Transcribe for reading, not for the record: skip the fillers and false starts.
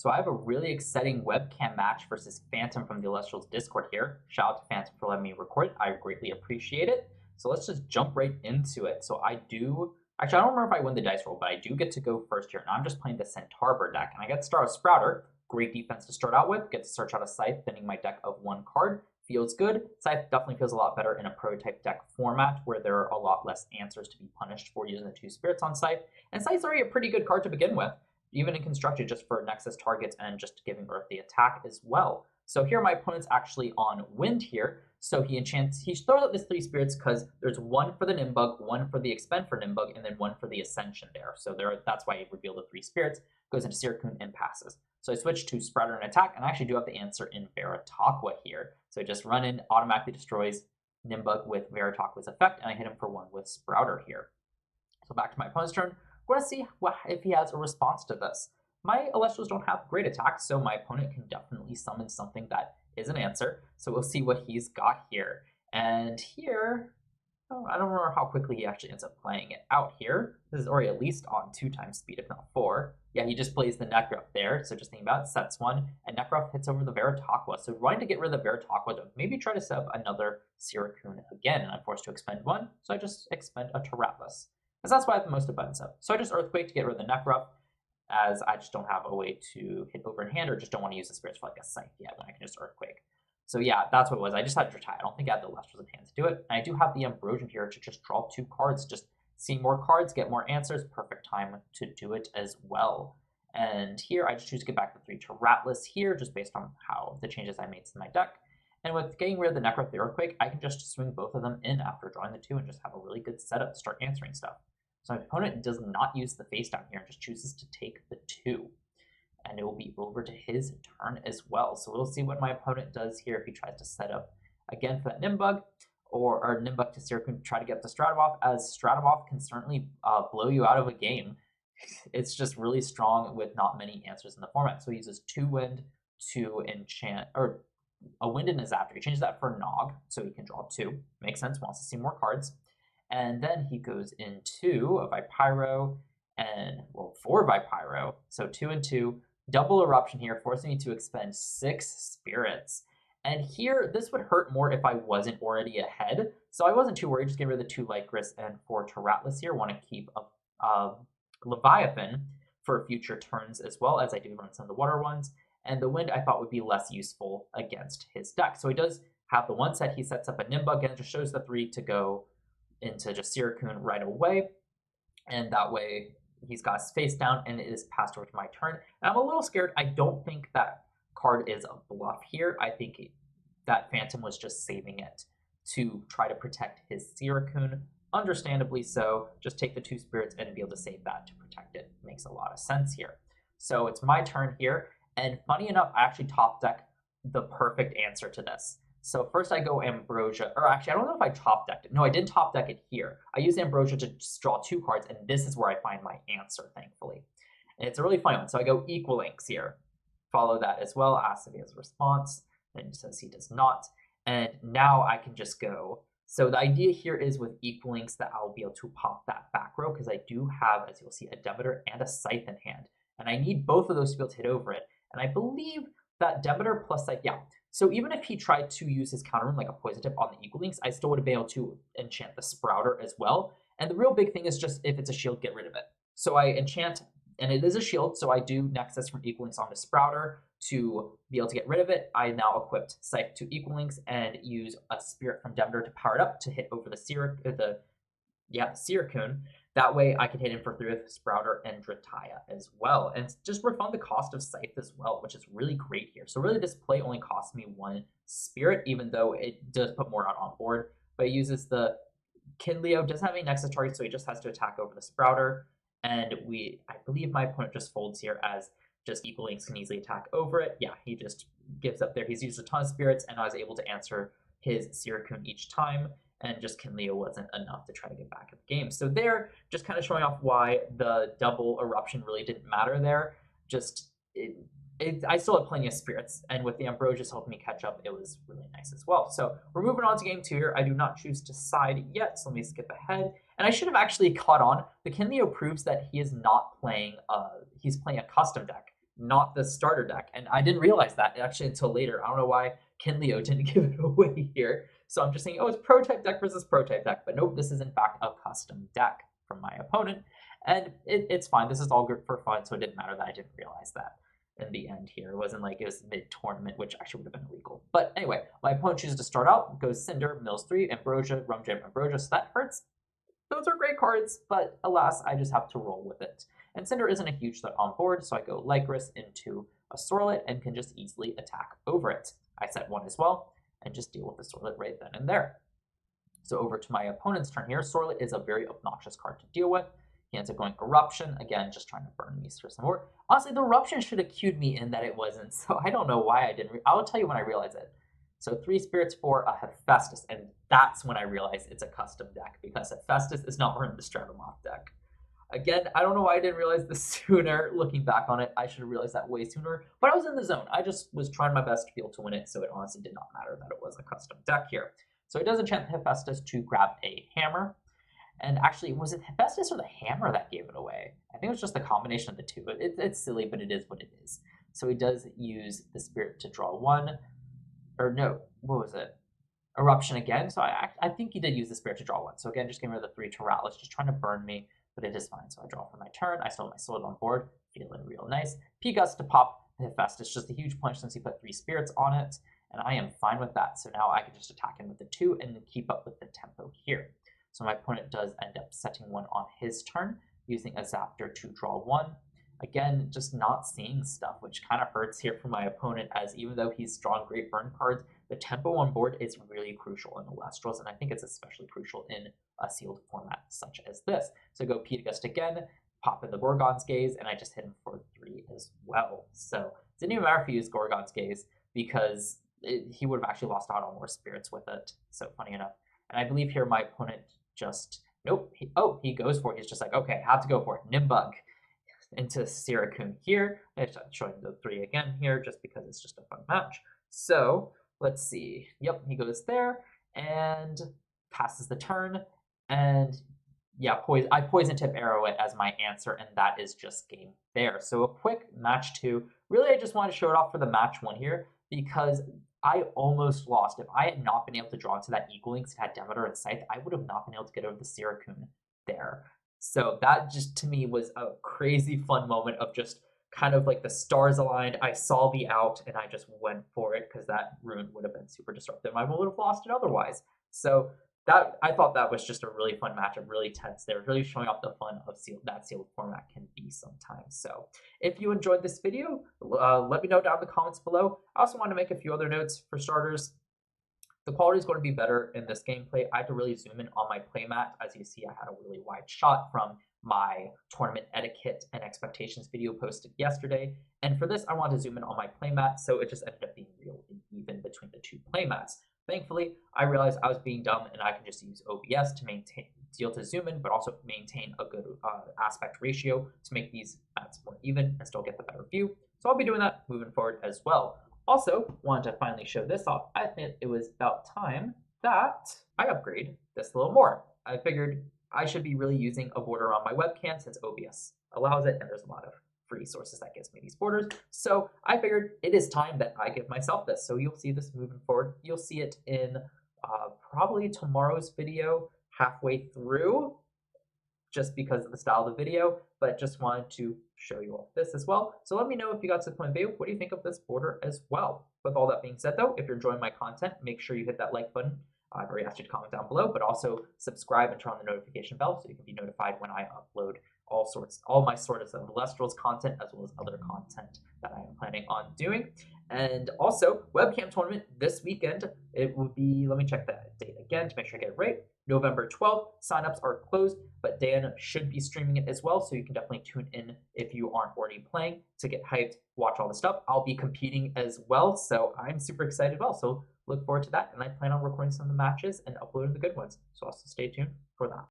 So I have a really exciting webcam match versus Phantom from the Elestrals Discord here. Shout out to Phantom for letting me record it. I greatly appreciate it. So let's just jump right into it. So actually I don't remember if I win the dice roll, but I do get to go first here. Now I'm just playing the Centaurbor deck, and I get to start with Sprouter. Great defense to start out with. Get to search out a Scythe, thinning my deck of one card. Feels good. Scythe definitely feels a lot better in a prototype deck format where there are a lot less answers to be punished for using the two spirits on Scythe. And Scythe's already a pretty good card to begin with, even in constructed, just for Nexus targets and just giving Earth the attack as well. So here my opponent's actually on Wind here. So he throws out this three spirits because there's one for the Nimbug, one for the Expend for Nimbug, and then one for the Ascension there. So that's why he revealed the three spirits, goes into Sirikun and passes. So I switch to Sprouter and attack, and I actually do have the answer in Veritaqua here. So just run in, automatically destroys Nimbug with Veritaqa's effect, and I hit him for one with Sprouter here. So back to my opponent's turn. We're going to see if he has a response to this. My Elestrals don't have great attacks, so my opponent can definitely summon something that is an answer. So we'll see what he's got here. And here, I don't remember how quickly he actually ends up playing it out here. This is already at least on 2x speed, if not 4. Yeah, he just plays the Necruff there. So just think about it, sets one, and Necruff hits over the Veritaqua. So wanting to get rid of the Veritaqua to maybe try to set up another Sirikun again, and I'm forced to expend one. So I just expend a Tarathas, because that's why I have the most abundance of. So I just Earthquake to get rid of the Necruff, as I just don't have a way to hit over in hand, or just don't want to use the spirits for like a Scythe yet when I can just Earthquake. So yeah, that's what it was. I just had to retire. I don't think I had the Elestrals in hand to do it. And I do have the Ambrosian here to just draw 2 cards, just see more cards, get more answers. Perfect time to do it as well. And here I just choose to get back the 3 Tarathas here, just based on how the changes I made to my deck. And with getting rid of the Necroth, the Earthquake, I can just swing both of them in after drawing the 2 and just have a really good setup to start answering stuff. So my opponent does not use the face down here and just chooses to take the 2. And it will be over to his turn as well. So we'll see what my opponent does here if he tries to set up again for that Nimbug, or Nimbug to Sirikun to try to get the Stratomoth, as Stratomoth can certainly blow you out of a game. It's just really strong with not many answers in the format. So he uses 2 Wind to enchant, or a Wind in his after. He changes that for Nog, so he can draw 2. Makes sense, wants to see more cards. And then he goes into a Vipyro, and, well, 4 Vipyro, so 2 and 2. Double Eruption here, forcing me to expend 6 spirits. And here, this would hurt more if I wasn't already ahead. So I wasn't too worried, just getting rid of the 2 Lycris and 4 Tarathas here. Want to keep a Leviathan for future turns as well, as I do run some of the water ones. And the Wind I thought would be less useful against his deck. So he does have the one set. He sets up a Nimbug and just shows the 3 to go into just Sirikun right away. And that way, he's got his face down, and it is passed over to my turn. And I'm a little scared. I don't think that card is a bluff here. I think that Phantom was just saving it to try to protect his Sirikun. Understandably so. Just take the 2 spirits and be able to save that to protect it. Makes a lot of sense here. So it's my turn here. And funny enough, I actually top deck the perfect answer to this. So first I go Ambrosia, or actually I don't know if I top decked it. No, I didn't top deck it here. I used Ambrosia to just draw 2 cards, and this is where I find my answer, thankfully. And it's a really fun one. So I go Equalinx here. Follow that as well, ask if he has a response. And he says he does not. And now I can just go. So the idea here is with Equalinx that I'll be able to pop that back row, because I do have, as you'll see, a Demeter and a Scythe in hand. And I need both of those to be able to hit over it. And I believe that Demeter plus Scythe, yeah. So even if he tried to use his counter room like a poison tip on the Equalinx, I still would have been able to enchant the Sprouter as well. And the real big thing is just if it's a shield, get rid of it. So I enchant, and it is a shield, so I do Nexus from Equalinx onto Sprouter to be able to get rid of it. I now equipped Scythe to Equalinx and use a Spirit from Demeter to power it up to hit over the Sirikun. That way I can hit him for 3 with Sprouter and Drataya as well. And just refund the cost of Scythe as well, which is really great here. So really this play only costs me 1 Spirit, even though it does put more out on board. But it uses the Kinleo, doesn't have any Nexus target, so he just has to attack over the Sprouter. And I believe my opponent just folds here, as just Equalinx can easily attack over it. Yeah, he just gives up there. He's used a ton of spirits, and I was able to answer his Sirikun each time. And just Kinleo wasn't enough to try to get back in the game. So there, just kind of showing off why the double eruption really didn't matter there. I still had plenty of spirits, and with the Ambrosius helping me catch up, it was really nice as well. So we're moving on to game 2 here. I do not choose to side yet, so let me skip ahead. And I should have actually caught on. The Kinleo proves that he is not playing, he's playing a custom deck, not the starter deck. And I didn't realize that actually until later. I don't know why Ken Leo didn't give it away here. So I'm just thinking, oh, it's prototype deck versus prototype deck. But nope, this is in fact a custom deck from my opponent. And it's fine. This is all good for fun, so it didn't matter that I didn't realize that in the end here. It wasn't like it was mid-tournament, which actually would have been illegal. But anyway, my opponent chooses to start out, goes Cinder, Mills 3, Ambrosia, Rum Jam, Ambrosia, so that hurts. Those are great cards, but alas, I just have to roll with it. And Cinder isn't a huge threat on board, so I go Lycris into a Sorlet and can just easily attack over it. I set 1 as well, and just deal with the Sorlet right then and there. So over to my opponent's turn here. Sorlet is a very obnoxious card to deal with. He ends up going Eruption, again, just trying to burn me for some more. Honestly, the Eruption should have cued me in that it wasn't, so I don't know why I didn't. I'll tell you when I realize it. So 3 Spirits for a Hephaestus, and that's when I realize it's a custom deck, because Hephaestus is not in the Stratomoth deck. Again, I don't know why I didn't realize this sooner. Looking back on it, I should have realized that way sooner, but I was in the zone. I just was trying my best to be able to win it, so it honestly did not matter that it was a custom deck here. So it does enchant Hephaestus to grab a hammer. And actually, was it Hephaestus or the hammer that gave it away? I think it was just the combination of the two. It's silly, but it is what it is. So he does use the Spirit to draw 1. Or no, what was it? Eruption again. So I think he did use the Spirit to draw 1. So again, just getting rid of the 3 Teralis, just trying to burn me, but it is fine. So I draw for my turn. I still have my Sword on board, feeling real nice. P-Gust to pop the Hephaestus, just a huge punch since he put 3 Spirits on it, and I am fine with that. So now I can just attack him with the 2 and keep up with the tempo here. So my opponent does end up setting 1 on his turn, using a Zaptor to draw 1. Again, just not seeing stuff, which kind of hurts here for my opponent, as even though he's drawn great burn cards, the tempo on board is really crucial in Elestrals, and I think it's especially crucial in a sealed format such as this. So go P-Gust again, pop in the Gorgon's Gaze, and I just hit him for 3 as well. So it didn't even matter if he used Gorgon's Gaze, because he would have actually lost out on more spirits with it. So funny enough. And I believe here my opponent just, nope, he goes for it. He's just like, okay, I have to go for it. Nimbug into Siracun here. I'm showing the 3 again here just because it's just a fun match. So let's see. Yep, he goes there and passes the turn. And yeah, I Poison Tip Arrow it as my answer, and that is just game there. So a quick match 2. Really, I just wanted to show it off for the match 1 here, because I almost lost. If I had not been able to draw into that Eagle Links, had Demeter and Scythe, I would have not been able to get over the Siracun there. So that just, to me, was a crazy fun moment of just kind of like the stars aligned. I saw the out, and I just went for it, because that rune would have been super disruptive. I would have lost it otherwise. So that, I thought that was just a really fun matchup, really tense. They were really showing off the fun of that sealed format can be sometimes. So if you enjoyed this video, let me know down in the comments below. I also want to make a few other notes. For starters, the quality is going to be better in this gameplay. I had to really zoom in on my playmat. As you see, I had a really wide shot from my tournament etiquette and expectations video posted yesterday. And for this, I wanted to zoom in on my playmat, so it just ended up being real even between the 2 playmats. Thankfully, I realized I was being dumb, and I can just use OBS to deal to zoom in, but also maintain a good aspect ratio to make these mats more even and still get the better view. So I'll be doing that moving forward as well. Also, wanted to finally show this off. I think it was about time that I upgrade this a little more. I figured I should be really using a border on my webcam since OBS allows it, and there's a lot of free sources that gives me these borders. So I figured it is time that I give myself this. So you'll see this moving forward. You'll see it in probably tomorrow's video halfway through, just because of the style of the video, but just wanted to show you all this as well. So let me know if you got to the point of the video, what do you think of this border as well? With all that being said though, if you're enjoying my content, make sure you hit that like button. I've already asked you to comment down below, but also subscribe and turn on the notification bell so you can be notified when I upload all my sorts of Elestrals content, as well as other content that I am planning on doing. And also, webcam tournament this weekend. It will be, let me check that date again to make sure I get it right. November 12th. Signups are closed, but Dan should be streaming it as well, so you can definitely tune in if you aren't already playing to get hyped, watch all the stuff. I'll be competing as well, so I'm super excited as well. So look forward to that, and I plan on recording some of the matches and uploading the good ones. So also stay tuned for that.